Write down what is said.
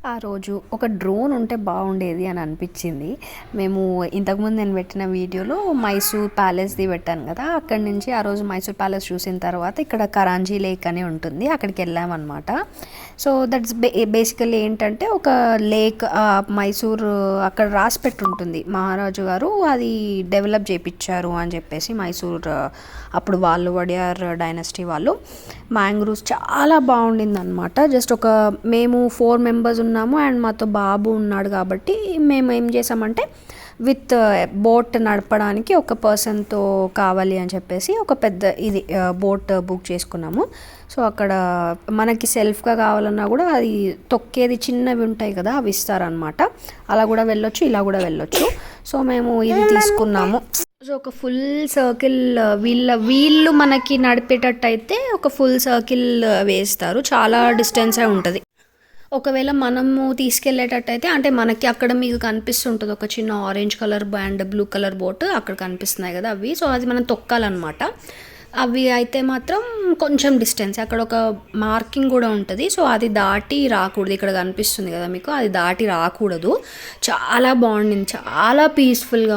ఆ రోజు ఒక డ్రోన్ ఉంటే బాగుండేది అని అనిపించింది. మేము ఇంతకుముందు నేను పెట్టిన వీడియోలో మైసూర్ ప్యాలెస్ది పెట్టాను కదా, అక్కడి నుంచి ఆ రోజు మైసూర్ ప్యాలెస్ చూసిన తర్వాత ఇక్కడ కరాంజీ లేక్ అని ఉంటుంది, అక్కడికి వెళ్ళామన్నమాట. సో దట్స్ బేసికల్లీ ఏంటంటే ఒక లేక్, మైసూర్ అక్కడ రాసి పెట్టుంటుంది మహారాజు గారు అది డెవలప్ చేయించారు అని చెప్పేసి. మైసూర్ అప్పుడు వాళ్ళు వడియార్ డైనస్టీ వాళ్ళు మ్యాంగ్రూవ్స్ చాలా బాగుండింది అనమాట. జస్ట్ ఒక మేము 4 మెంబర్స్ ఉన్నాము అండ్ మాతో బాబు ఉన్నాడు కాబట్టి మేము ఏం చేసామంటే విత్ బోట్ నడపడానికి ఒక పర్సన్తో కావాలి అని చెప్పేసి ఒక పెద్ద ఇది బోట్ బుక్ చేసుకున్నాము. సో అక్కడ మనకి సెల్ఫ్గా కావాలన్నా కూడా అది తొక్కేది చిన్నవి ఉంటాయి కదా, అవి ఇస్తారనమాట. అలా కూడా వెళ్ళొచ్చు, ఇలా కూడా వెళ్ళొచ్చు. సో మేము ఇది తీసుకున్నాము. సో ఒక ఫుల్ సర్కిల్ వీళ్ళు మనకి నడిపేటట్టు అయితే ఒక ఫుల్ సర్కిల్ వేస్తారు, చాలా డిస్టెన్సే ఉంటుంది. ఒకవేళ మనము తీసుకెళ్ళేటట్టు అయితే అంటే మనకి అక్కడ మీకు కనిపిస్తుంటుంది ఒక చిన్న orange colour and blue colour boat అక్కడ కనిపిస్తున్నాయి కదా అవి. సో అది మనం తొక్కాలన్నమాట. అవి అయితే మాత్రం కొంచెం డిస్టెన్స్, అక్కడ ఒక మార్కింగ్ కూడా ఉంటుంది. సో అది దాటి రాకూడదు, ఇక్కడ కనిపిస్తుంది కదా మీకు, అది దాటి రాకూడదు. చాలా బాగుండింది, చాలా పీస్ఫుల్గా.